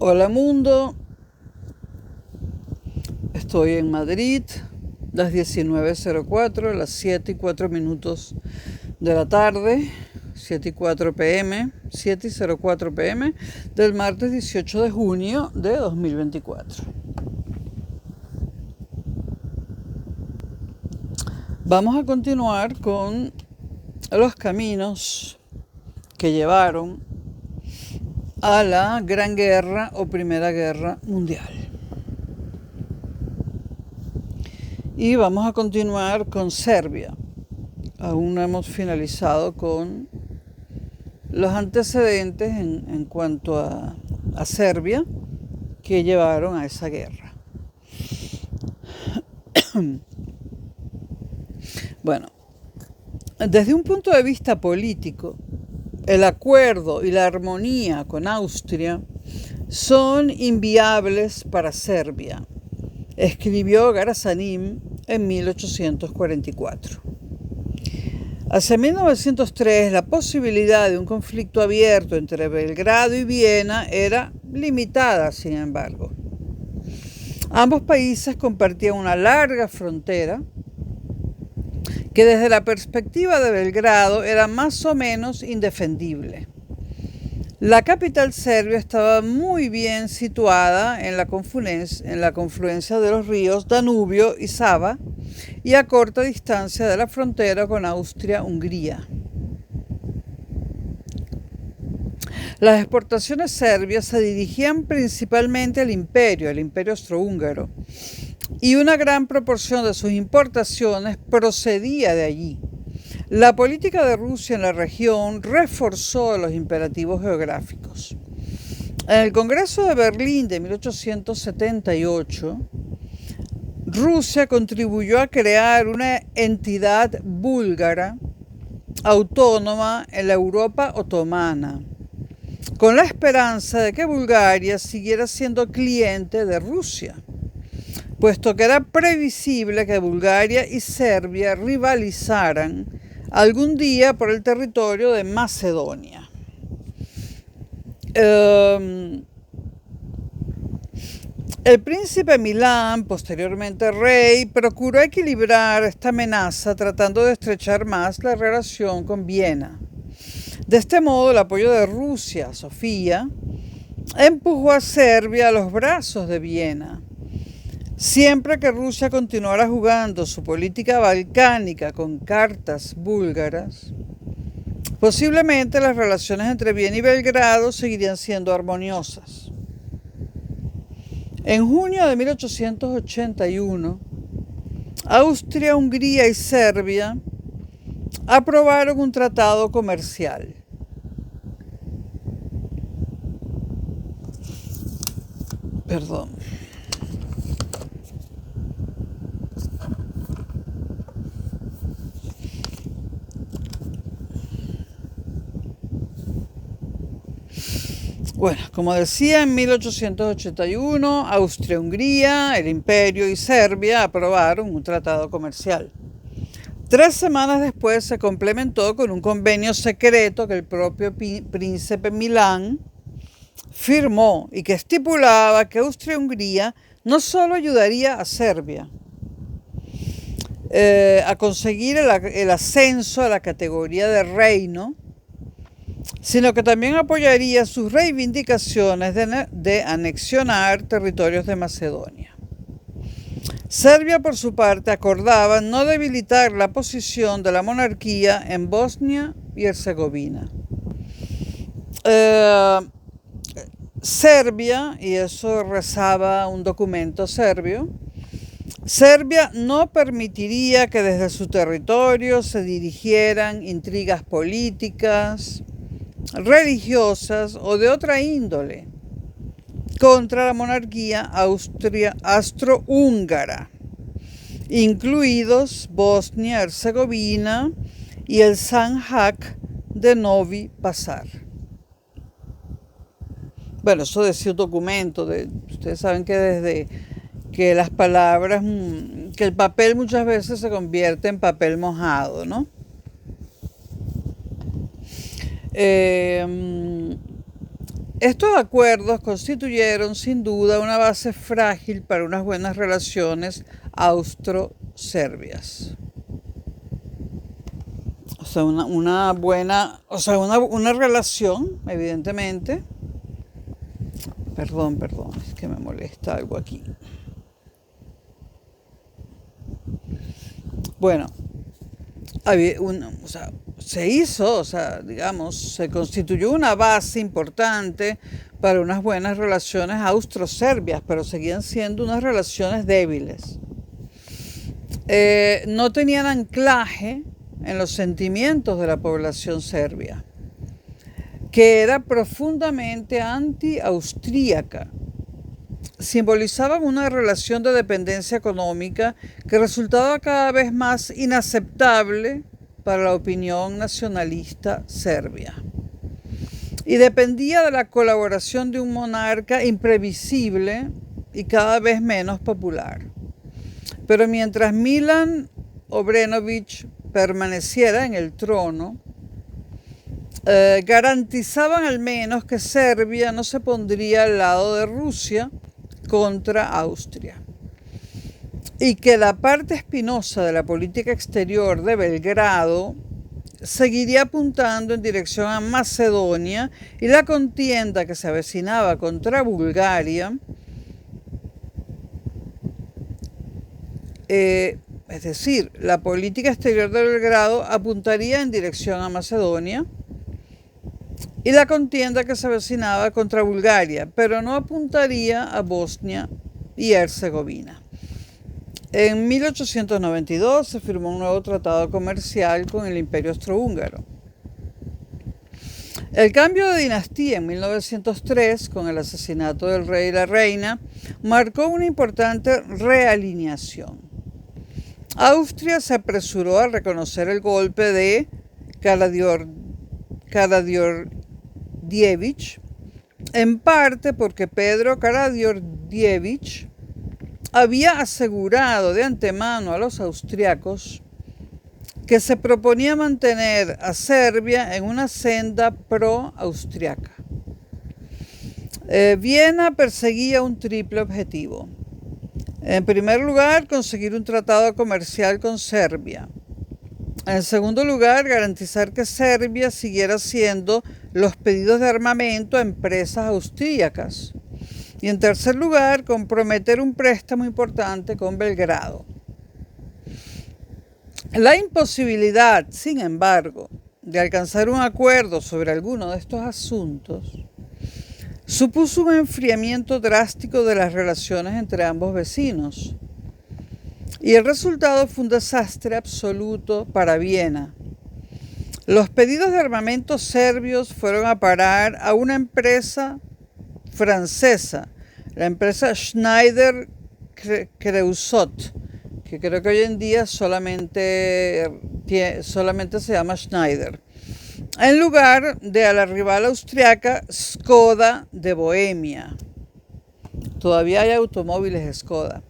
Hola mundo, estoy en Madrid, las 19:04, las 7:04 de la tarde, 7:04 pm, 7:04 pm del martes 18 de junio de 2024. Vamos a continuar con los caminos que llevaron a la Gran Guerra o Primera Guerra Mundial. Y vamos a continuar con Serbia. Aún no hemos finalizado con los antecedentes en cuanto a Serbia que llevaron a esa guerra. Bueno, desde un punto de vista político, el acuerdo y la armonía con Austria son inviables para Serbia, escribió Garasanim en 1844. Hacia 1903, la posibilidad de un conflicto abierto entre Belgrado y Viena era limitada, sin embargo. Ambos países compartían una larga frontera que desde la perspectiva de Belgrado era más o menos indefendible. La capital serbia estaba muy bien situada en la confluencia de los ríos Danubio y Sava y a corta distancia de la frontera con Austria-Hungría. Las exportaciones serbias se dirigían principalmente al imperio austrohúngaro, y una gran proporción de sus importaciones procedía de allí. La política de Rusia en la región reforzó los imperativos geográficos. En el Congreso de Berlín de 1878, Rusia contribuyó a crear una entidad búlgara autónoma en la Europa otomana, con la esperanza de que Bulgaria siguiera siendo cliente de Rusia, puesto que era previsible que Bulgaria y Serbia rivalizaran algún día por el territorio de Macedonia. El príncipe Milán, posteriormente rey, procuró equilibrar esta amenaza tratando de estrechar más la relación con Viena. De este modo, el apoyo de Rusia a Sofía empujó a Serbia a los brazos de Viena. Siempre que Rusia continuara jugando su política balcánica con cartas búlgaras, posiblemente las relaciones entre Viena y Belgrado seguirían siendo armoniosas. En junio de 1881, Austria, Hungría y Serbia aprobaron un tratado comercial. Bueno, como decía, en 1881, Austria-Hungría, el Imperio y Serbia aprobaron un tratado comercial. 3 semanas después se complementó con un convenio secreto que el propio príncipe Milán firmó y que estipulaba que Austria-Hungría no solo ayudaría a Serbia a conseguir el ascenso a la categoría de reino, sino que también apoyaría sus reivindicaciones de anexionar territorios de Macedonia. Serbia, por su parte, acordaba no debilitar la posición de la monarquía en Bosnia y Herzegovina. Serbia, y eso rezaba un documento serbio, Serbia no permitiría que desde su territorio se dirigieran intrigas políticas, religiosas o de otra índole contra la monarquía austrohúngara, incluidos Bosnia, Herzegovina y el Sanjak de Novi Pazar. Bueno, eso decía un documento. Ustedes saben que desde que las palabras, que el papel muchas veces se convierte en papel mojado, ¿no? Estos acuerdos constituyeron sin duda una base frágil para unas buenas relaciones austro-serbias. O sea, una buena, o sea, una relación, evidentemente. Perdón, es que me molesta algo aquí. Bueno, se constituyó una base importante para unas buenas relaciones austro-serbias, pero seguían siendo unas relaciones débiles. No tenían anclaje en los sentimientos de la población serbia, que era profundamente anti-austríaca. Simbolizaban una relación de dependencia económica que resultaba cada vez más inaceptable para la opinión nacionalista serbia. Y dependía de la colaboración de un monarca imprevisible y cada vez menos popular. Pero mientras Milan Obrenović permaneciera en el trono, garantizaban al menos que Serbia no se pondría al lado de Rusia contra Austria, y que la parte espinosa de la política exterior de Belgrado seguiría apuntando en dirección a Macedonia, y la contienda que se avecinaba contra Bulgaria, es decir, la política exterior de Belgrado apuntaría en dirección a Macedonia, y la contienda que se avecinaba contra Bulgaria, pero no apuntaría a Bosnia y Herzegovina. En 1892 se firmó un nuevo tratado comercial con el Imperio Austrohúngaro. El cambio de dinastía en 1903, con el asesinato del rey y la reina, marcó una importante realineación. Austria se apresuró a reconocer el golpe de Karađorđević, en parte porque Pedro Karađorđević había asegurado de antemano a los austriacos que se proponía mantener a Serbia en una senda pro-austriaca. Viena perseguía un triple objetivo. En primer lugar, conseguir un tratado comercial con Serbia. En segundo lugar, garantizar que Serbia siguiera haciendo los pedidos de armamento a empresas austríacas. Y en tercer lugar, comprometer un préstamo importante con Belgrado. La imposibilidad, sin embargo, de alcanzar un acuerdo sobre alguno de estos asuntos supuso un enfriamiento drástico de las relaciones entre ambos vecinos. Y el resultado fue un desastre absoluto para Viena. Los pedidos de armamento serbios fueron a parar a una empresa francesa, la empresa Schneider Creusot, que creo que hoy en día solamente se llama Schneider, en lugar de a la rival austriaca Skoda de Bohemia. Todavía hay automóviles Skoda.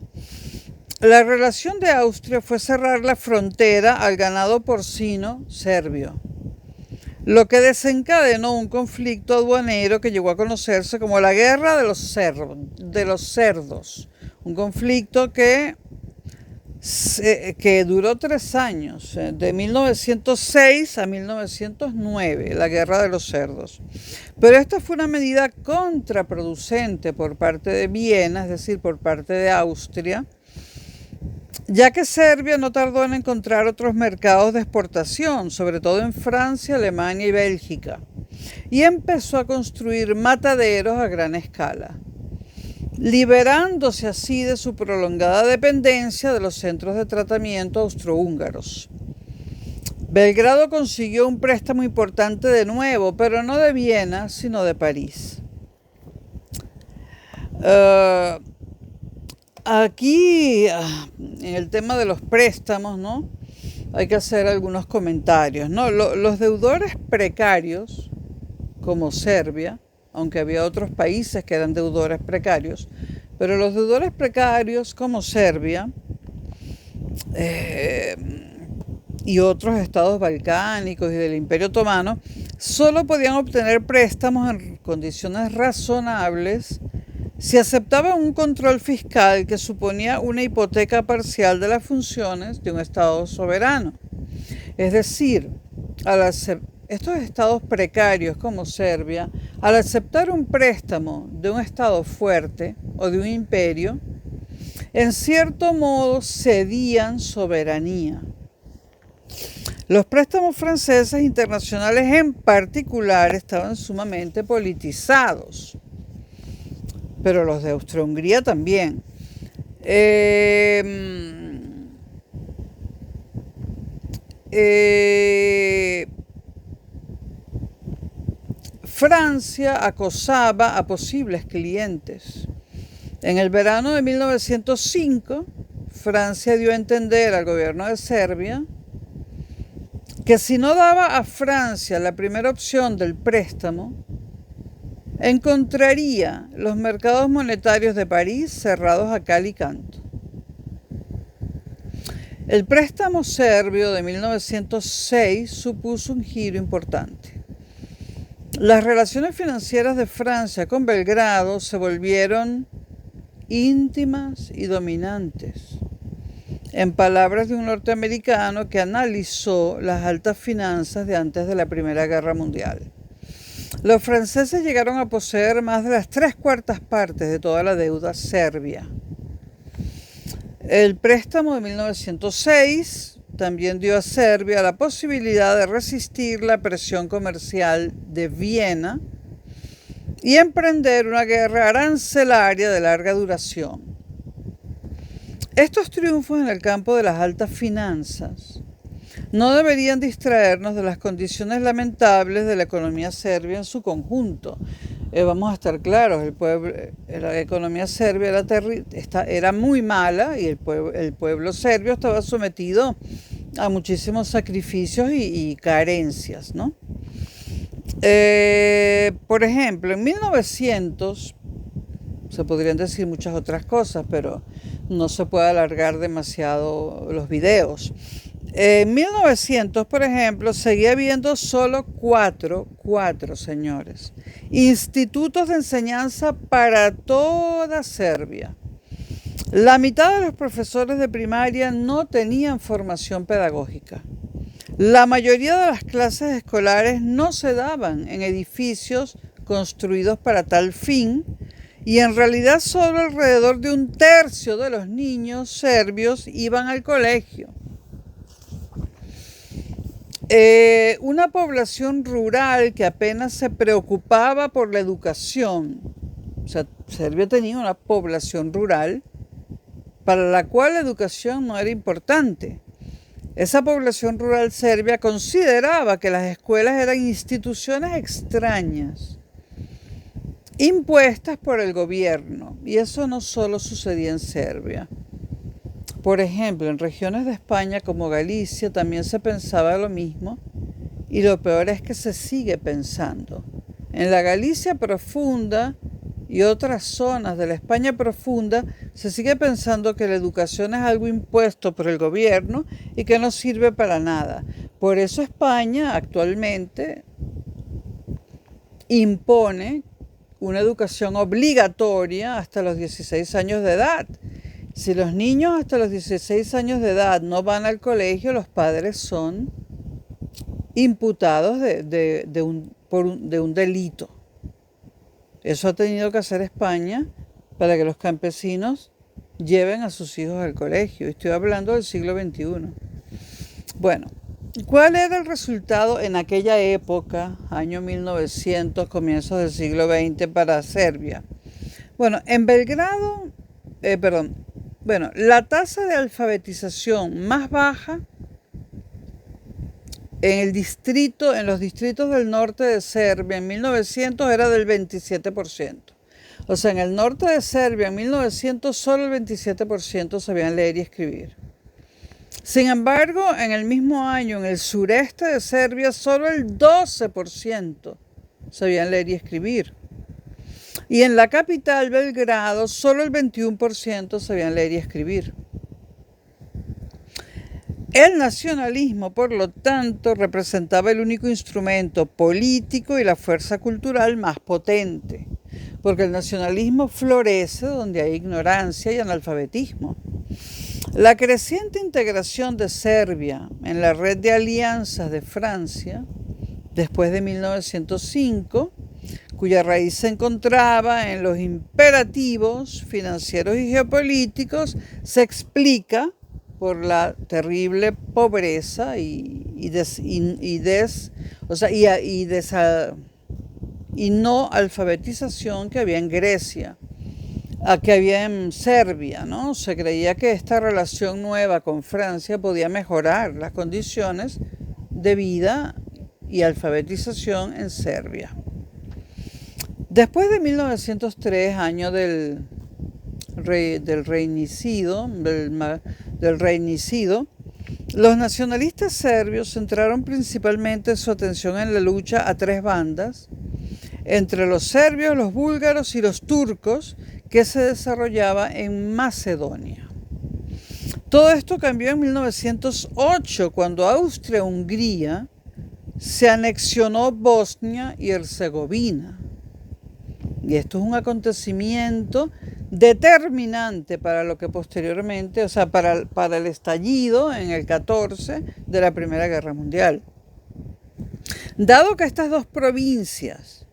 La relación de Austria fue cerrar la frontera al ganado porcino serbio, lo que desencadenó un conflicto aduanero que llegó a conocerse como la Guerra de los Cerdos, un conflicto que duró 3 años, de 1906 a 1909, la Guerra de los Cerdos. Pero esta fue una medida contraproducente por parte de Viena, es decir, por parte de Austria, ya que Serbia no tardó en encontrar otros mercados de exportación, sobre todo en Francia, Alemania y Bélgica, y empezó a construir mataderos a gran escala, liberándose así de su prolongada dependencia de los centros de tratamiento austrohúngaros. Belgrado consiguió un préstamo importante de nuevo, pero no de Viena, sino de París. Aquí, en el tema de los préstamos, ¿no?, hay que hacer algunos comentarios, ¿no? Los deudores precarios, como Serbia, aunque había otros países que eran deudores precarios, pero los deudores precarios, como Serbia, y otros estados balcánicos y del Imperio Otomano, solo podían obtener préstamos en condiciones razonables si aceptaban un control fiscal que suponía una hipoteca parcial de las funciones de un Estado soberano. Es decir, estos estados precarios como Serbia, al aceptar un préstamo de un Estado fuerte o de un imperio, en cierto modo cedían soberanía. Los préstamos franceses internacionales en particular estaban sumamente politizados, pero los de Austria-Hungría también. Francia acosaba a posibles clientes. En el verano de 1905, Francia dio a entender al gobierno de Serbia que si no daba a Francia la primera opción del préstamo, encontraría los mercados monetarios de París cerrados a cal y canto. El préstamo serbio de 1906 supuso un giro importante. Las relaciones financieras de Francia con Belgrado se volvieron íntimas y dominantes, en palabras de un norteamericano que analizó las altas finanzas de antes de la Primera Guerra Mundial. Los franceses llegaron a poseer más de las 3/4 partes de toda la deuda serbia. El préstamo de 1906 también dio a Serbia la posibilidad de resistir la presión comercial de Viena y emprender una guerra arancelaria de larga duración. Estos triunfos en el campo de las altas finanzas no deberían distraernos de las condiciones lamentables de la economía serbia en su conjunto. Vamos a estar claros, la economía serbia era muy mala y el pueblo serbio estaba sometido a muchísimos sacrificios y carencias, ¿no? Por ejemplo, en 1900, se podrían decir muchas otras cosas, pero no se puede alargar demasiado los videos. En 1900, por ejemplo, seguía habiendo solo cuatro, señores, institutos de enseñanza para toda Serbia. La mitad de los profesores de primaria no tenían formación pedagógica. La mayoría de las clases escolares no se daban en edificios construidos para tal fin, y en realidad solo alrededor de 1/3 de los niños serbios iban al colegio. Una población rural que apenas se preocupaba por la educación. O sea, Serbia tenía una población rural para la cual la educación no era importante. Esa población rural serbia consideraba que las escuelas eran instituciones extrañas, impuestas por el gobierno, y eso no solo sucedía en Serbia. Por ejemplo, en regiones de España como Galicia también se pensaba lo mismo, y lo peor es que se sigue pensando. En la Galicia profunda y otras zonas de la España profunda se sigue pensando que la educación es algo impuesto por el gobierno y que no sirve para nada. Por eso España actualmente impone una educación obligatoria hasta los 16 años de edad. Si los niños hasta los 16 años de edad no van al colegio, los padres son imputados de un delito. Eso ha tenido que hacer España para que los campesinos lleven a sus hijos al colegio. Estoy hablando del siglo XXI. Bueno, ¿cuál era el resultado en aquella época, año 1900, comienzos del siglo XX, para Serbia? Bueno, en Belgrado, la tasa de alfabetización más baja en los distritos del norte de Serbia en 1900 era del 27%. O sea, en el norte de Serbia en 1900 solo el 27% sabían leer y escribir. Sin embargo, en el mismo año, en el sureste de Serbia, solo el 12% sabían leer y escribir. Y en la capital, Belgrado, solo el 21% sabían leer y escribir. El nacionalismo, por lo tanto, representaba el único instrumento político y la fuerza cultural más potente, porque el nacionalismo florece donde hay ignorancia y analfabetismo. La creciente integración de Serbia en la red de alianzas de Francia, después de 1905, cuya raíz se encontraba en los imperativos financieros y geopolíticos, se explica por la terrible pobreza y no alfabetización que había en Grecia, que había en Serbia, ¿no? Se creía que esta relación nueva con Francia podía mejorar las condiciones de vida y alfabetización en Serbia. Después de 1903, año del reinicido, los nacionalistas serbios centraron principalmente su atención en la lucha a tres bandas, entre los serbios, los búlgaros y los turcos, que se desarrollaba en Macedonia. Todo esto cambió en 1908, cuando Austria-Hungría se anexionó Bosnia y Herzegovina. Y esto es un acontecimiento determinante para lo que posteriormente, para el estallido en el 14 de la Primera Guerra Mundial. Dado que estas dos provincias,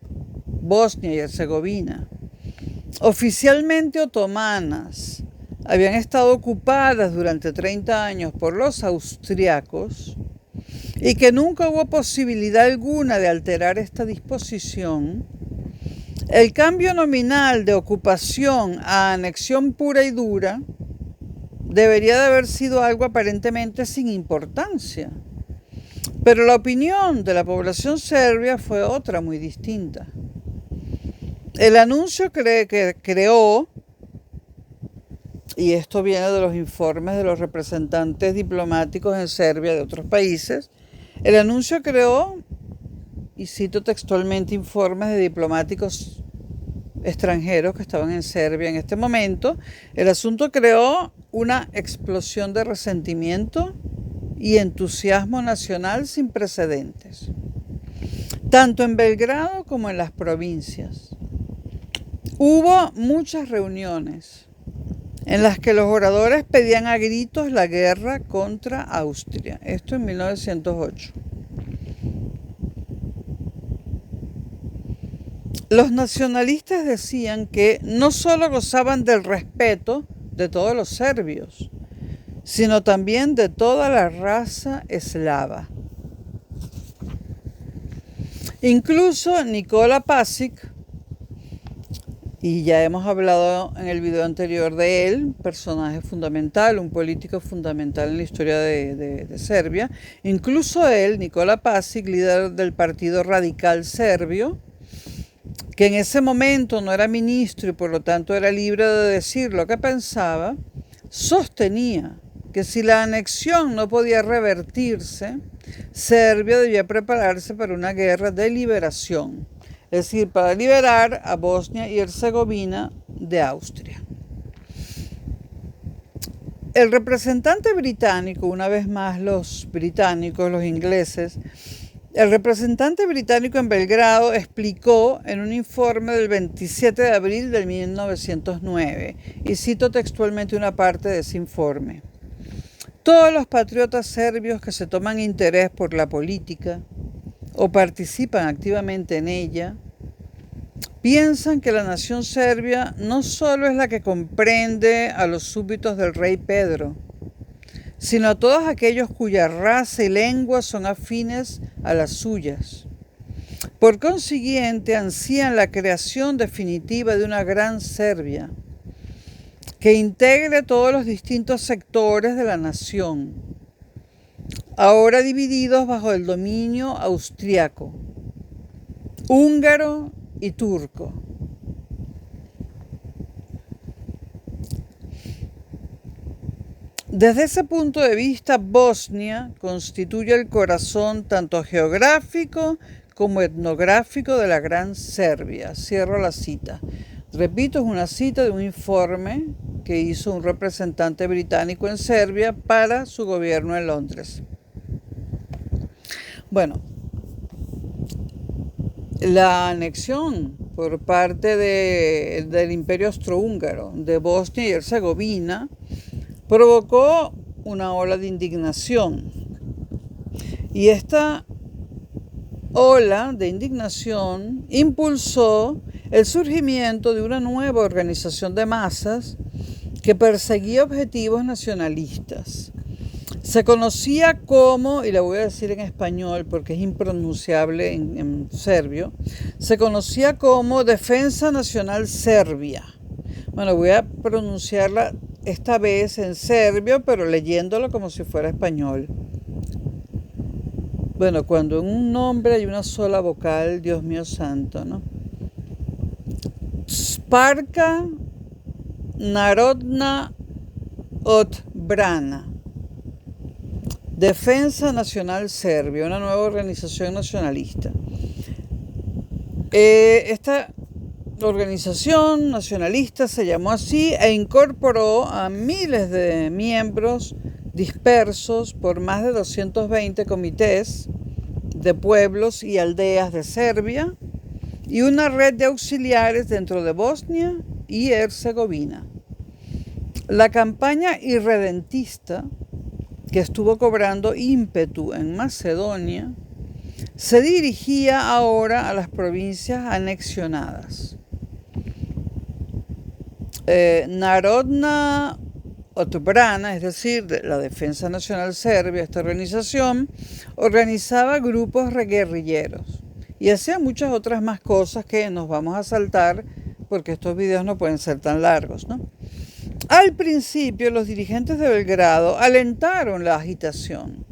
Bosnia y Herzegovina, oficialmente otomanas, habían estado ocupadas durante 30 años por los austriacos y que nunca hubo posibilidad alguna de alterar esta disposición, el cambio nominal de ocupación a anexión pura y dura debería de haber sido algo aparentemente sin importancia. Pero la opinión de la población serbia fue otra muy distinta. El anuncio que creó, y esto viene de los informes de los representantes diplomáticos en Serbia de otros países, el anuncio creó, y cito textualmente informes de diplomáticos extranjeros que estaban en Serbia en este momento, el asunto creó una explosión de resentimiento y entusiasmo nacional sin precedentes, tanto en Belgrado como en las provincias. Hubo muchas reuniones en las que los oradores pedían a gritos la guerra contra Austria, esto en 1908. Los nacionalistas decían que no solo gozaban del respeto de todos los serbios, sino también de toda la raza eslava. Incluso Nikola Pasic, y ya hemos hablado en el video anterior de él, personaje fundamental, un político fundamental en la historia de Serbia, incluso él, Nikola Pasic, líder del Partido Radical Serbio, que en ese momento no era ministro y por lo tanto era libre de decir lo que pensaba, sostenía que si la anexión no podía revertirse, Serbia debía prepararse para una guerra de liberación, es decir, para liberar a Bosnia y Herzegovina de Austria. El representante británico, una vez más los británicos, los ingleses, el representante británico en Belgrado explicó en un informe del 27 de abril de 1909, y cito textualmente una parte de ese informe: todos los patriotas serbios que se toman interés por la política o participan activamente en ella, piensan que la nación serbia no solo es la que comprende a los súbditos del rey Pedro, sino a todos aquellos cuya raza y lengua son afines a las suyas. Por consiguiente, ansían la creación definitiva de una gran Serbia, que integre todos los distintos sectores de la nación, ahora divididos bajo el dominio austriaco, húngaro y turco. Desde ese punto de vista, Bosnia constituye el corazón tanto geográfico como etnográfico de la Gran Serbia. Cierro la cita. Repito, es una cita de un informe que hizo un representante británico en Serbia para su gobierno en Londres. Bueno, la anexión por parte del Imperio Austrohúngaro de Bosnia y Herzegovina provocó una ola de indignación. Y esta ola de indignación impulsó el surgimiento de una nueva organización de masas que perseguía objetivos nacionalistas. Se conocía como, y la voy a decir en español porque es impronunciable en serbio, se conocía como Defensa Nacional Serbia. Bueno, voy a pronunciarla esta vez en serbio, pero leyéndolo como si fuera español. Bueno, cuando en un nombre hay una sola vocal, Dios mío santo, ¿no? Sparka Narodna Odbrana. Defensa Nacional Serbia, una nueva organización nacionalista. Esta organización nacionalista se llamó así e incorporó a miles de miembros dispersos por más de 220 comités de pueblos y aldeas de Serbia y una red de auxiliares dentro de Bosnia y Herzegovina. La campaña irredentista, que estuvo cobrando ímpetu en Macedonia, se dirigía ahora a las provincias anexionadas. Narodna Odbrana, es decir, la Defensa Nacional Serbia, esta organización, organizaba grupos guerrilleros y hacía muchas otras más cosas que nos vamos a saltar porque estos videos no pueden ser tan largos, ¿no? Al principio, los dirigentes de Belgrado alentaron la agitación,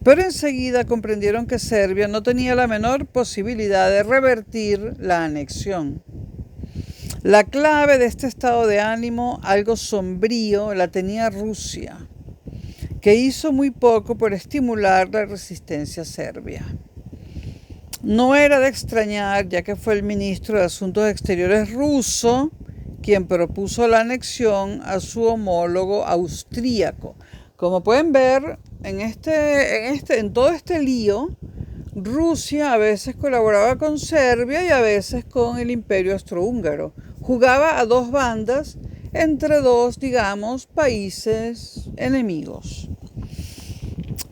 pero enseguida comprendieron que Serbia no tenía la menor posibilidad de revertir la anexión. La clave de este estado de ánimo, algo sombrío, la tenía Rusia, que hizo muy poco por estimular la resistencia serbia. No era de extrañar, ya que fue el ministro de Asuntos Exteriores ruso quien propuso la anexión a su homólogo austríaco. Como pueden ver, en todo este lío, Rusia a veces colaboraba con Serbia y a veces con el Imperio Austrohúngaro. Jugaba a dos bandas entre dos, digamos, países enemigos.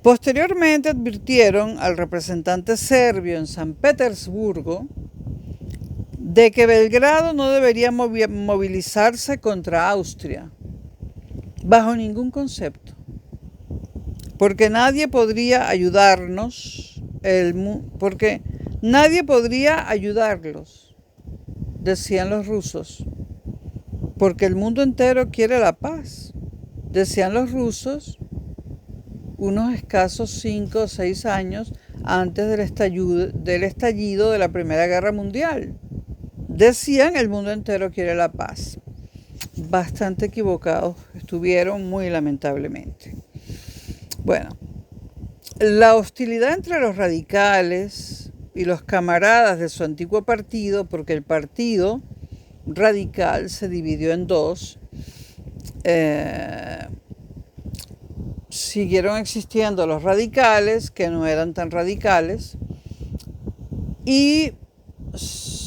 Posteriormente advirtieron al representante serbio en San Petersburgo de que Belgrado no debería movilizarse contra Austria, bajo ningún concepto, porque nadie podría ayudarlos, decían los rusos, porque el mundo entero quiere la paz, decían los rusos unos escasos 5 o 6 años antes del estallido de la Primera Guerra Mundial. Decían, el mundo entero quiere la paz. Bastante equivocados estuvieron, muy lamentablemente. Bueno, la hostilidad entre los radicales y los camaradas de su antiguo partido, porque el partido radical se dividió en dos, siguieron existiendo los radicales, que no eran tan radicales, y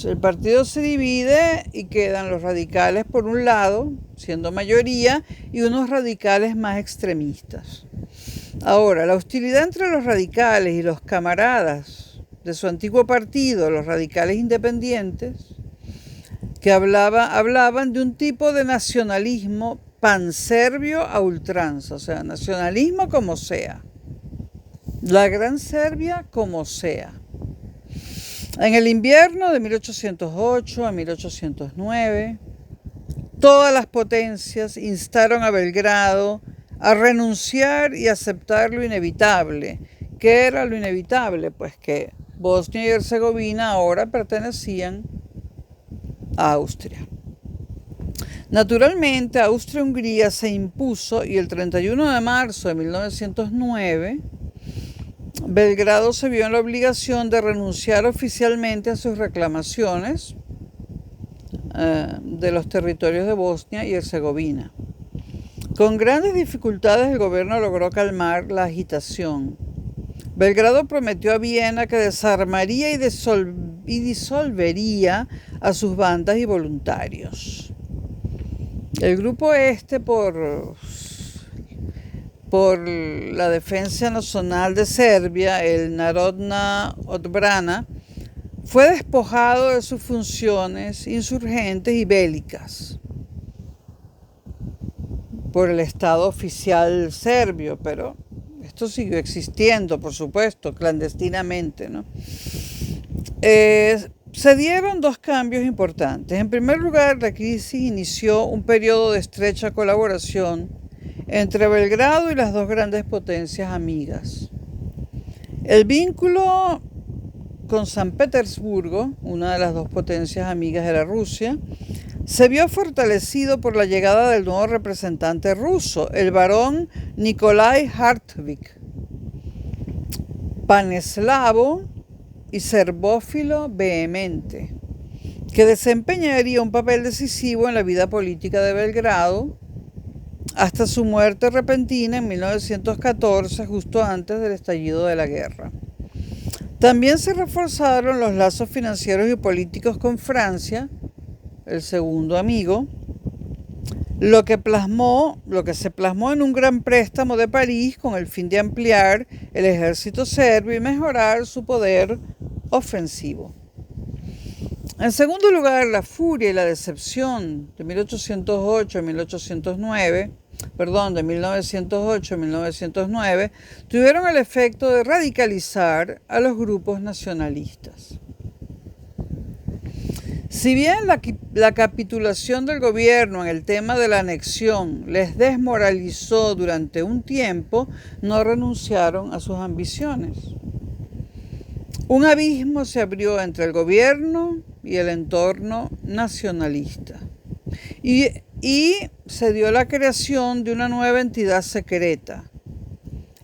el partido se divide y quedan los radicales por un lado, siendo mayoría, y unos radicales más extremistas. Ahora, la hostilidad entre los radicales y los camaradas de su antiguo partido, los radicales independientes, que hablaban de un tipo de nacionalismo panserbio a ultranza, o sea, nacionalismo como sea, la Gran Serbia como sea. En el invierno de 1808 a 1809, todas las potencias instaron a Belgrado a renunciar y aceptar lo inevitable. ¿Qué era lo inevitable? Pues que Bosnia y Herzegovina ahora pertenecían a Austria. Naturalmente, Austria-Hungría se impuso y el 31 de marzo de 1909, Belgrado se vio en la obligación de renunciar oficialmente a sus reclamaciones de los territorios de Bosnia y Herzegovina. Con grandes dificultades el gobierno logró calmar la agitación. Belgrado prometió a Viena que desarmaría y disolvería a sus bandas y voluntarios. El grupo por la defensa nacional de Serbia, el Narodna Odbrana, fue despojado de sus funciones insurgentes y bélicas por el Estado oficial serbio, pero esto siguió existiendo, por supuesto, clandestinamente, ¿no? Se dieron dos cambios importantes. En primer lugar, la crisis inició un periodo de estrecha colaboración entre Belgrado y las dos grandes potencias amigas. El vínculo con San Petersburgo, una de las dos potencias amigas de la Rusia, se vio fortalecido por la llegada del nuevo representante ruso, el barón Nikolai Hartwig, paneslavo y serbófilo vehemente, que desempeñaría un papel decisivo en la vida política de Belgrado hasta su muerte repentina en 1914, justo antes del estallido de la guerra. También se reforzaron los lazos financieros y políticos con Francia, el segundo amigo, lo que se plasmó en un gran préstamo de París con el fin de ampliar el ejército serbio y mejorar su poder ofensivo. En segundo lugar, la furia y la decepción de 1908 a 1909 tuvieron el efecto de radicalizar a los grupos nacionalistas. Si bien la capitulación del gobierno en el tema de la anexión les desmoralizó durante un tiempo, no renunciaron a sus ambiciones. Un abismo se abrió entre el gobierno y el entorno nacionalista. Y se dio la creación de una nueva entidad secreta.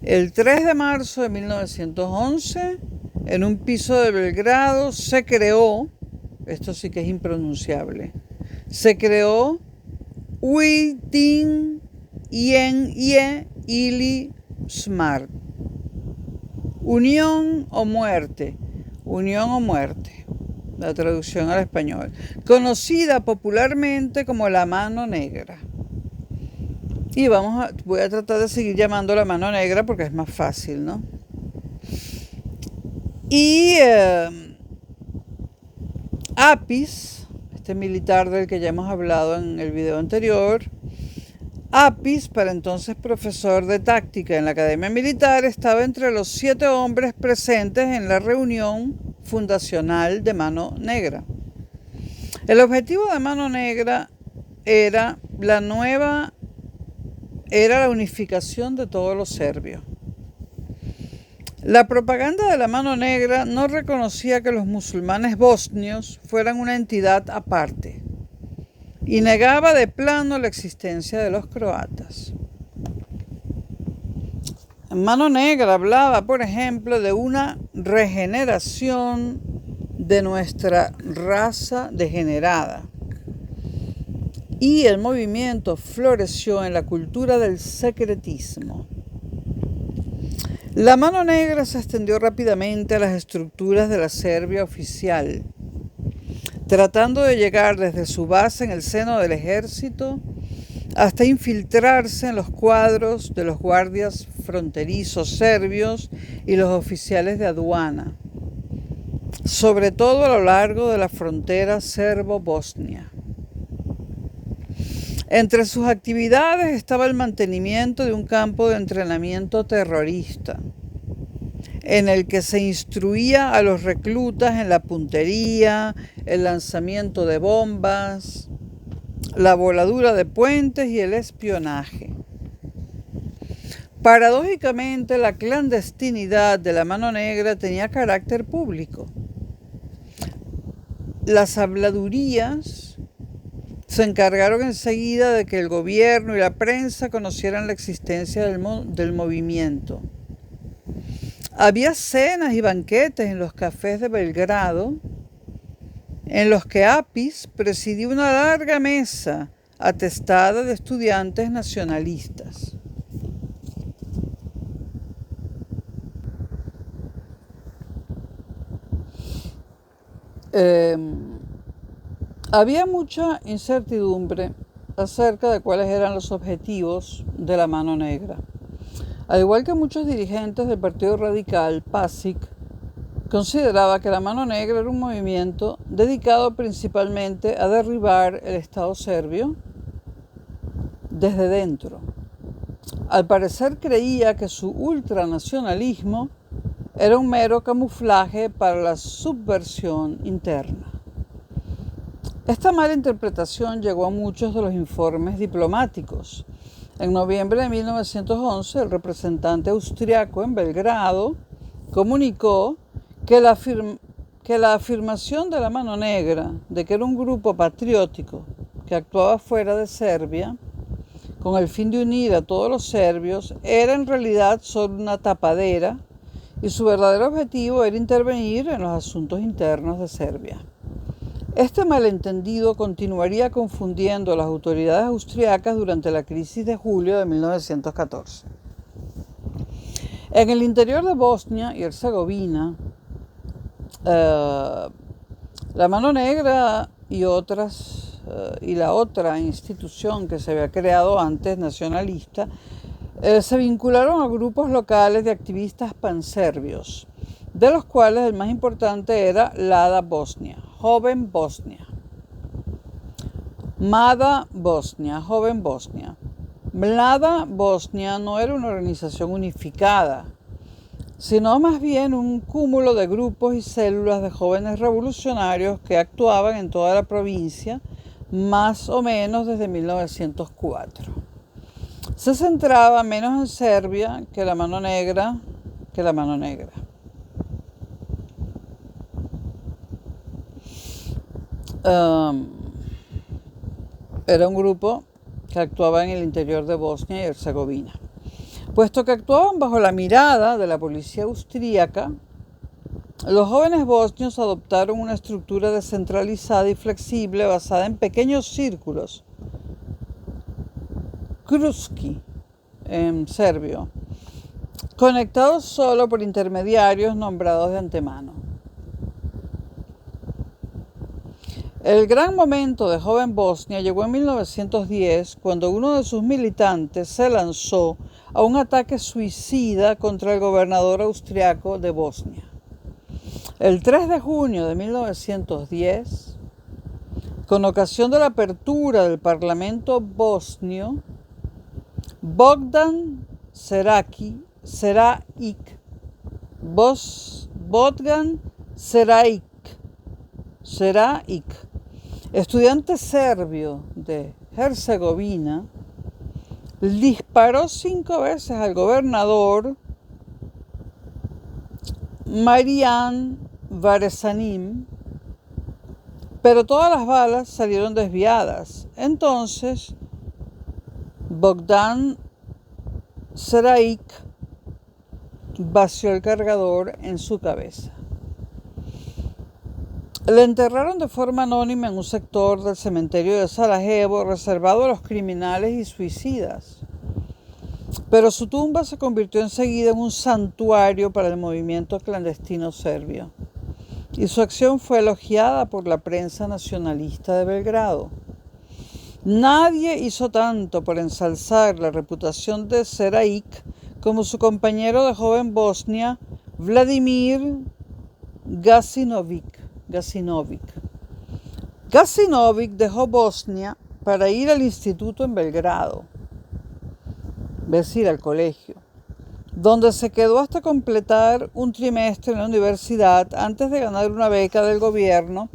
El 3 de marzo de 1911, en un piso de Belgrado, se creó, esto sí que es impronunciable, se creó Ujedinjene ili Smrt, Unión o Muerte, la traducción al español, conocida popularmente como la Mano Negra. Y voy a tratar de seguir llamando la Mano Negra porque es más fácil, ¿no? Y Apis, este militar del que ya hemos hablado en el video anterior, Apis, para entonces profesor de táctica en la Academia Militar, estaba entre los 7 hombres presentes en la reunión fundacional de Mano Negra. El objetivo de Mano Negra era la unificación de todos los serbios. La propaganda de la Mano Negra no reconocía que los musulmanes bosnios fueran una entidad aparte y negaba de plano la existencia de los croatas. Mano Negra hablaba, por ejemplo, de una regeneración de nuestra raza degenerada. Y el movimiento floreció en la cultura del secretismo. La Mano Negra se extendió rápidamente a las estructuras de la Serbia oficial, tratando de llegar desde su base en el seno del ejército hasta infiltrarse en los cuadros de los guardias fronterizos serbios y los oficiales de aduana, sobre todo a lo largo de la frontera serbo-bosnia. Entre sus actividades estaba el mantenimiento de un campo de entrenamiento terrorista, en el que se instruía a los reclutas en la puntería, el lanzamiento de bombas, la voladura de puentes y el espionaje. Paradójicamente, la clandestinidad de la Mano Negra tenía carácter público. Las habladurías se encargaron enseguida de que el gobierno y la prensa conocieran la existencia del movimiento. Había cenas y banquetes en los cafés de Belgrado en los que Apis presidía una larga mesa atestada de estudiantes nacionalistas. Había mucha incertidumbre acerca de cuáles eran los objetivos de la Mano Negra. Al igual que muchos dirigentes del Partido Radical, Pašic consideraba que la Mano Negra era un movimiento dedicado principalmente a derribar el Estado serbio desde dentro. Al parecer creía que su ultranacionalismo era un mero camuflaje para la subversión interna. Esta mala interpretación llegó a muchos de los informes diplomáticos. En noviembre de 1911, el representante austriaco en Belgrado comunicó que la afirmación de la Mano Negra de que era un grupo patriótico que actuaba fuera de Serbia con el fin de unir a todos los serbios era en realidad solo una tapadera y su verdadero objetivo era intervenir en los asuntos internos de Serbia. Este malentendido continuaría confundiendo a las autoridades austriacas durante la crisis de julio de 1914. En el interior de Bosnia y Herzegovina, la Mano Negra y la otra institución que se había creado antes, nacionalista, se vincularon a grupos locales de activistas panserbios, de los cuales el más importante era Mlada Bosnia, Joven Bosnia. Mlada Bosnia, Joven Bosnia. Mlada Bosnia no era una organización unificada, sino más bien un cúmulo de grupos y células de jóvenes revolucionarios que actuaban en toda la provincia, más o menos desde 1904. Se centraba menos en Serbia que la Mano Negra. Era un grupo que actuaba en el interior de Bosnia y Herzegovina. Puesto que actuaban bajo la mirada de la policía austríaca, los jóvenes bosnios adoptaron una estructura descentralizada y flexible basada en pequeños círculos, kruški en serbio, conectados solo por intermediarios nombrados de antemano. El gran momento de Joven Bosnia llegó en 1910, cuando uno de sus militantes se lanzó a un ataque suicida contra el gobernador austriaco de Bosnia. El 3 de junio de 1910, con ocasión de la apertura del Parlamento bosnio, Bogdan Šerajić, estudiante serbio de Herzegovina, disparó 5 veces al gobernador Marijan Varasanin, pero todas las balas salieron desviadas. Entonces, Bogdan Šerajić vació el cargador en su cabeza. Le enterraron de forma anónima en un sector del cementerio de Sarajevo reservado a los criminales y suicidas. Pero su tumba se convirtió enseguida en un santuario para el movimiento clandestino serbio. Y su acción fue elogiada por la prensa nacionalista de Belgrado. Nadie hizo tanto por ensalzar la reputación de Šerajić como su compañero de Joven Bosnia, Vladimir Gacinović. Gacinović dejó Bosnia para ir al instituto en Belgrado, es decir, al colegio, donde se quedó hasta completar un trimestre en la universidad antes de ganar una beca del gobierno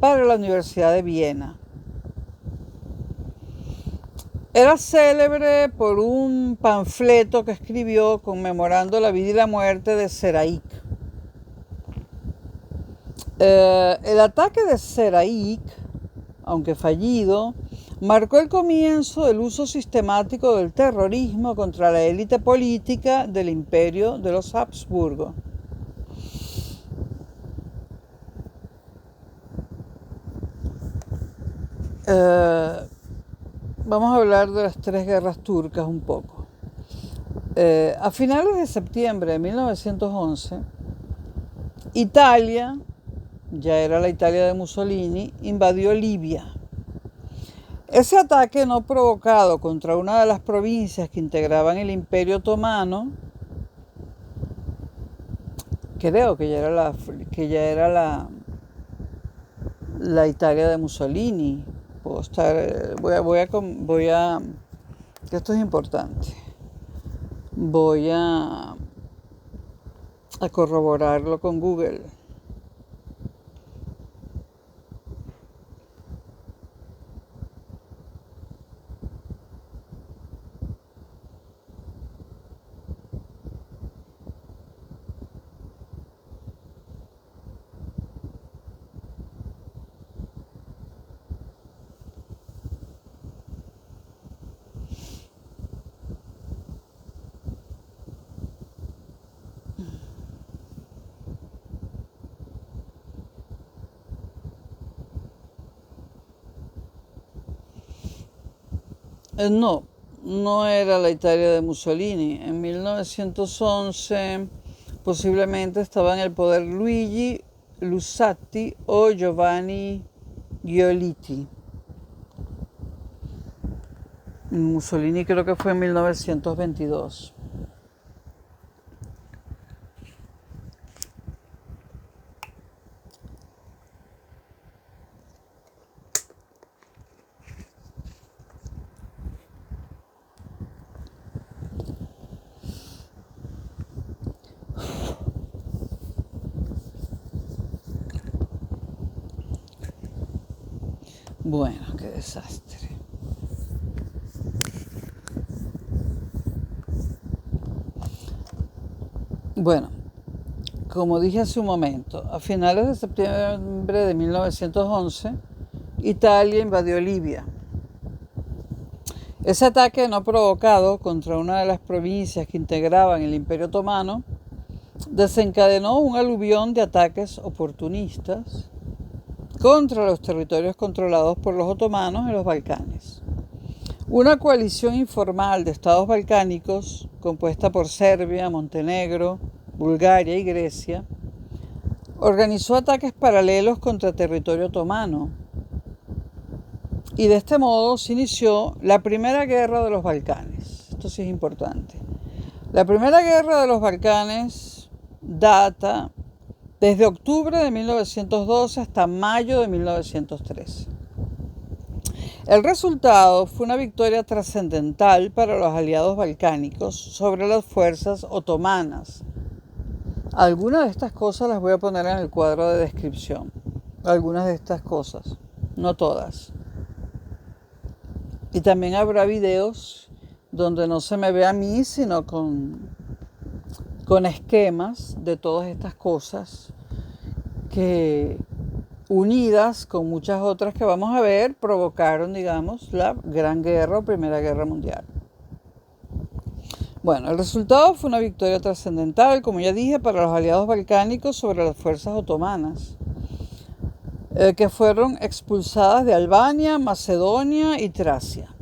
para la Universidad de Viena. Era célebre por un panfleto que escribió conmemorando la vida y la muerte de Šerajić. El ataque de Šerajić, aunque fallido, marcó el comienzo del uso sistemático del terrorismo contra la élite política del imperio de los Habsburgo. Eh, Vamos a hablar de las tres guerras turcas un poco. A finales de septiembre de 1911, Italia, ya era la Italia de Mussolini, invadió Libia. Ese ataque no provocado contra una de las provincias que integraban el Imperio Otomano, creo que ya era la Italia de Mussolini. Puedo estar, esto es importante. Voy a corroborarlo con Google. No era la Italia de Mussolini. En 1911 posiblemente estaban en el poder Luigi Luzzatti o Giovanni Giolitti. Mussolini creo que fue en 1922. Bueno, qué desastre. Bueno, como dije hace un momento, a finales de septiembre de 1911, Italia invadió Libia. Ese ataque no provocado contra una de las provincias que integraban el Imperio Otomano desencadenó un aluvión de ataques oportunistas contra los territorios controlados por los otomanos en los Balcanes. Una coalición informal de estados balcánicos, compuesta por Serbia, Montenegro, Bulgaria y Grecia, organizó ataques paralelos contra territorio otomano. Y de este modo se inició la Primera Guerra de los Balcanes. Esto sí es importante. La Primera Guerra de los Balcanes data desde octubre de 1912 hasta mayo de 1913. El resultado fue una victoria trascendental para los aliados balcánicos sobre las fuerzas otomanas. Algunas de estas cosas las voy a poner en el cuadro de descripción. Algunas de estas cosas, no todas. Y también habrá videos donde no se me ve a mí, sino con esquemas de todas estas cosas que, unidas con muchas otras que vamos a ver, provocaron, digamos, la Gran Guerra o Primera Guerra Mundial. Bueno, el resultado fue una victoria trascendental, como ya dije, para los aliados balcánicos sobre las fuerzas otomanas, que fueron expulsadas de Albania, Macedonia y Tracia.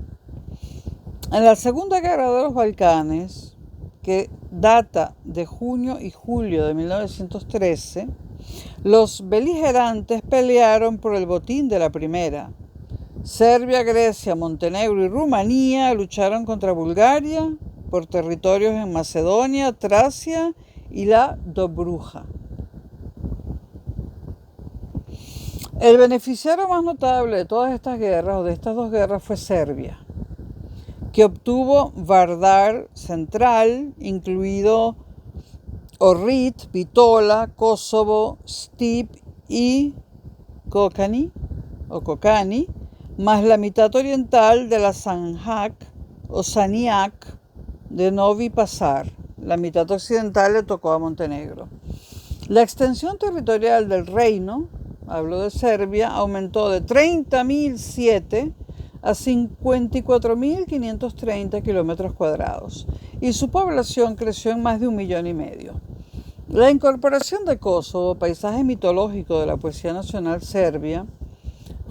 En la Segunda Guerra de los Balcanes, que data de junio y julio de 1913, los beligerantes pelearon por el botín de la primera. Serbia, Grecia, Montenegro y Rumanía lucharon contra Bulgaria por territorios en Macedonia, Tracia y la Dobruja. El beneficiario más notable de todas estas guerras, o de estas dos guerras, fue Serbia, que obtuvo Vardar central, incluido Ohrid, Bitola, Kosovo, Stip y Kokani, más la mitad oriental de la Sanjak o Saniak de Novi Pazar. La mitad occidental le tocó a Montenegro. La extensión territorial del reino, hablo de Serbia, aumentó de 30.007 a 54.530 kilómetros cuadrados y su población creció en más de 1,5 millones. La incorporación de Kosovo, paisaje mitológico de la poesía nacional serbia,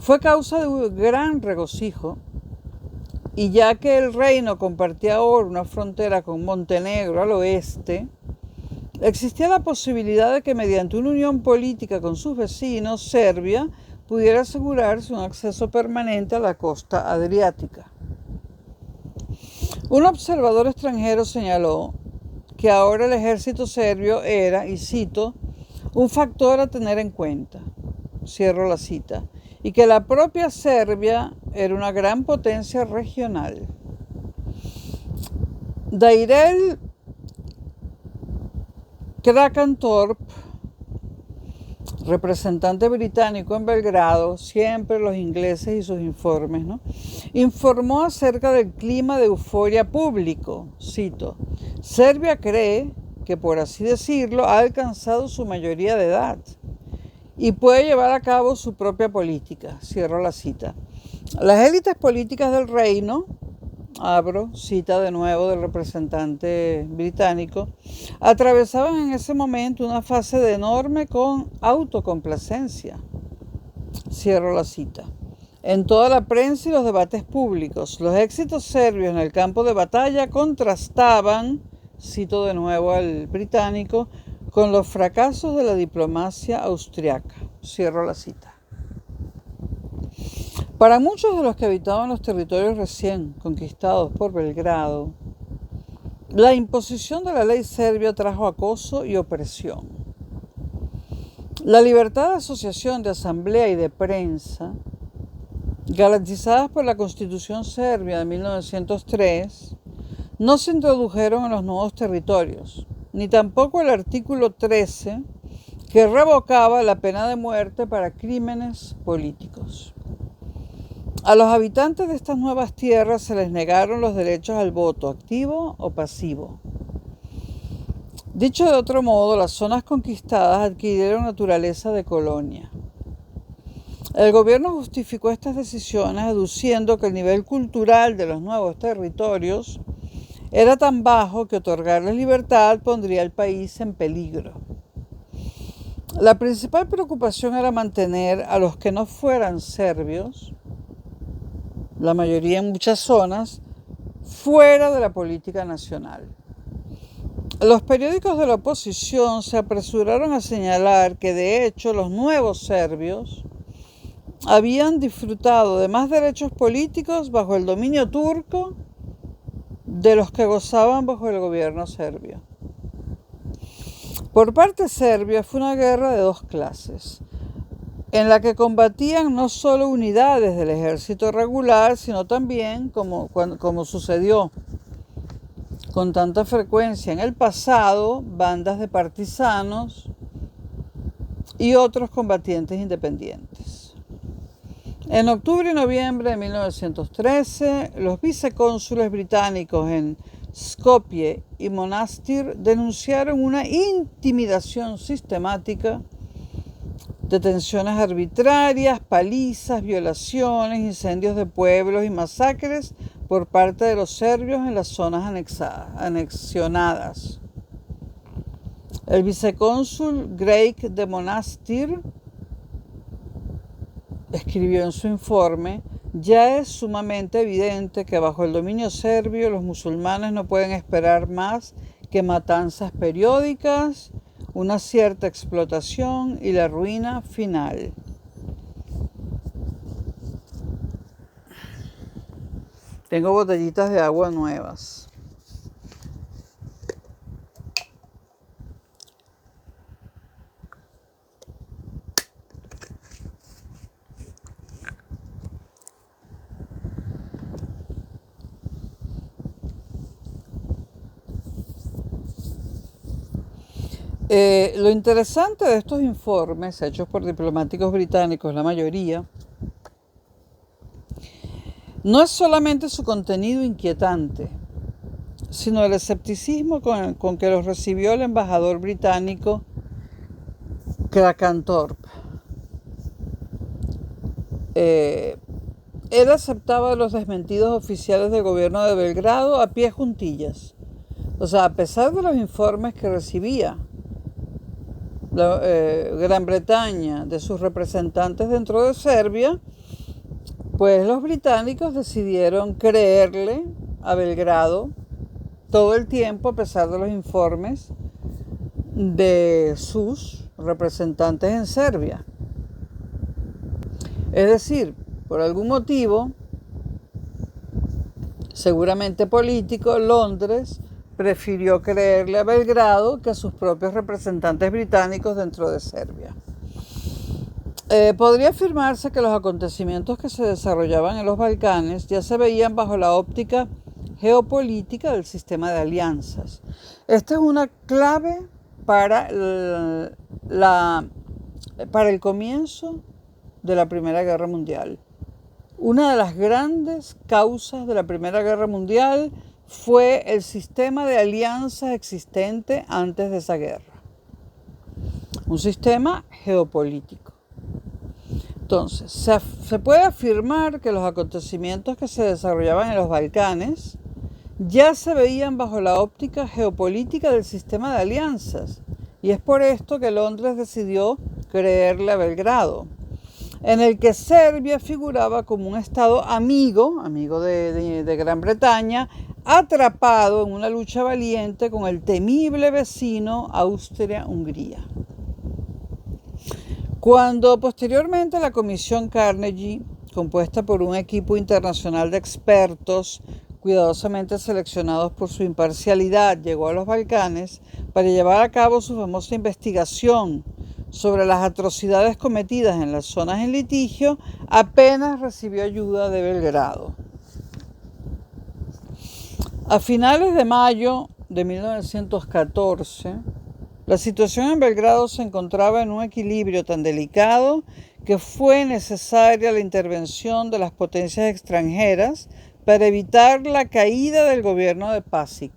Fue causa de un gran regocijo, y ya que el reino compartía ahora una frontera con Montenegro al oeste, existía la posibilidad de que mediante una unión política con sus vecinos, Serbia pudiera asegurarse un acceso permanente a la costa adriática. Un observador extranjero señaló que ahora el ejército serbio era, y cito, un factor a tener en cuenta, cierro la cita, y que la propia Serbia era una gran potencia regional. Dairel Krakantorp, representante británico en Belgrado, siempre los ingleses y sus informes, ¿no?, informó acerca del clima de euforia público. Cito: Serbia cree que, por así decirlo, ha alcanzado su mayoría de edad y puede llevar a cabo su propia política. Cierro la cita. Las élites políticas del reino, abro cita de nuevo del representante británico, atravesaban en ese momento una fase de enorme autocomplacencia. Cierro la cita. En toda la prensa y los debates públicos, los éxitos serbios en el campo de batalla contrastaban, cito de nuevo al británico, con los fracasos de la diplomacia austriaca. Cierro la cita. Para muchos de los que habitaban los territorios recién conquistados por Belgrado, la imposición de la ley serbia trajo acoso y opresión. La libertad de asociación, de asamblea y de prensa, garantizadas por la Constitución serbia de 1903, no se introdujeron en los nuevos territorios, ni tampoco el artículo 13, que revocaba la pena de muerte para crímenes políticos. A los habitantes de estas nuevas tierras se les negaron los derechos al voto activo o pasivo. Dicho de otro modo, las zonas conquistadas adquirieron naturaleza de colonia. El gobierno justificó estas decisiones aduciendo que el nivel cultural de los nuevos territorios era tan bajo que otorgarles libertad pondría al país en peligro. La principal preocupación era mantener a los que no fueran serbios, la mayoría en muchas zonas, fuera de la política nacional. Los periódicos de la oposición se apresuraron a señalar que, de hecho, los nuevos serbios habían disfrutado de más derechos políticos bajo el dominio turco de los que gozaban bajo el gobierno serbio. Por parte serbia fue una guerra de dos clases, en la que combatían no solo unidades del ejército regular, sino también, como sucedió con tanta frecuencia en el pasado, bandas de partisanos y otros combatientes independientes. En octubre y noviembre de 1913, los vicecónsules británicos en Skopje y Monastir denunciaron una intimidación sistemática, detenciones arbitrarias, palizas, violaciones, incendios de pueblos y masacres por parte de los serbios en las zonas anexionadas. El vicecónsul Grejk de Monastir escribió en su informe: ya es sumamente evidente que bajo el dominio serbio los musulmanes no pueden esperar más que matanzas periódicas, una cierta explotación y la ruina final. Tengo botellitas de agua nuevas. Lo interesante de estos informes, hechos por diplomáticos británicos, la mayoría, no es solamente su contenido inquietante, sino el escepticismo con que los recibió el embajador británico Krakantorp. Él aceptaba los desmentidos oficiales del gobierno de Belgrado a pie juntillas. O sea, a pesar de los informes que recibía Gran Bretaña de sus representantes dentro de Serbia, Pues los británicos decidieron creerle a Belgrado todo el tiempo, a pesar de los informes de sus representantes en Serbia. Es decir, por algún motivo, seguramente político, Londres prefirió creerle a Belgrado que a sus propios representantes británicos dentro de Serbia. Podría afirmarse que los acontecimientos que se desarrollaban en los Balcanes ya se veían bajo la óptica geopolítica del sistema de alianzas. Esta es una clave para el comienzo de la Primera Guerra Mundial. Una de las grandes causas de la Primera Guerra Mundial fue el sistema de alianzas existente antes de esa guerra. Un sistema geopolítico. Entonces, se puede afirmar que los acontecimientos que se desarrollaban en los Balcanes ya se veían bajo la óptica geopolítica del sistema de alianzas, y es por esto que Londres decidió creerle a Belgrado, en el que Serbia figuraba como un estado amigo de Gran Bretaña, atrapado en una lucha valiente con el temible vecino Austria-Hungría. Cuando posteriormente la Comisión Carnegie, compuesta por un equipo internacional de expertos cuidadosamente seleccionados por su imparcialidad, llegó a los Balcanes para llevar a cabo su famosa investigación sobre las atrocidades cometidas en las zonas en litigio, apenas recibió ayuda de Belgrado. A finales de mayo de 1914, la situación en Belgrado se encontraba en un equilibrio tan delicado que fue necesaria la intervención de las potencias extranjeras para evitar la caída del gobierno de Pasic.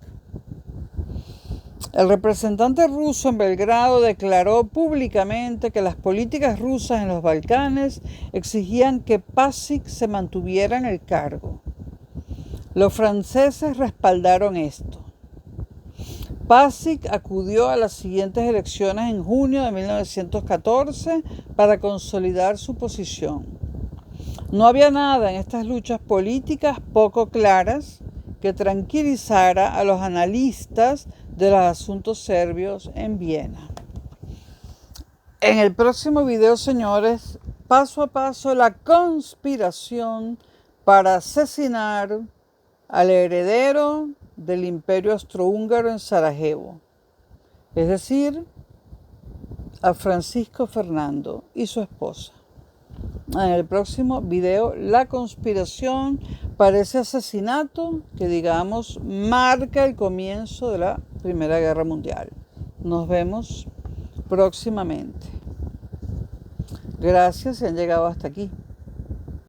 El representante ruso en Belgrado declaró públicamente que las políticas rusas en los Balcanes exigían que Pasic se mantuviera en el cargo. Los franceses respaldaron esto. Pasic acudió a las siguientes elecciones en junio de 1914 para consolidar su posición. No había nada en estas luchas políticas poco claras que tranquilizara a los analistas de los asuntos serbios en Viena. En el próximo video, señores, paso a paso la conspiración para asesinar al heredero del Imperio Austrohúngaro en Sarajevo, es decir, a Francisco Fernando y su esposa. En el próximo video, la conspiración para ese asesinato que, digamos, marca el comienzo de la Primera Guerra Mundial. Nos vemos próximamente. Gracias si han llegado hasta aquí.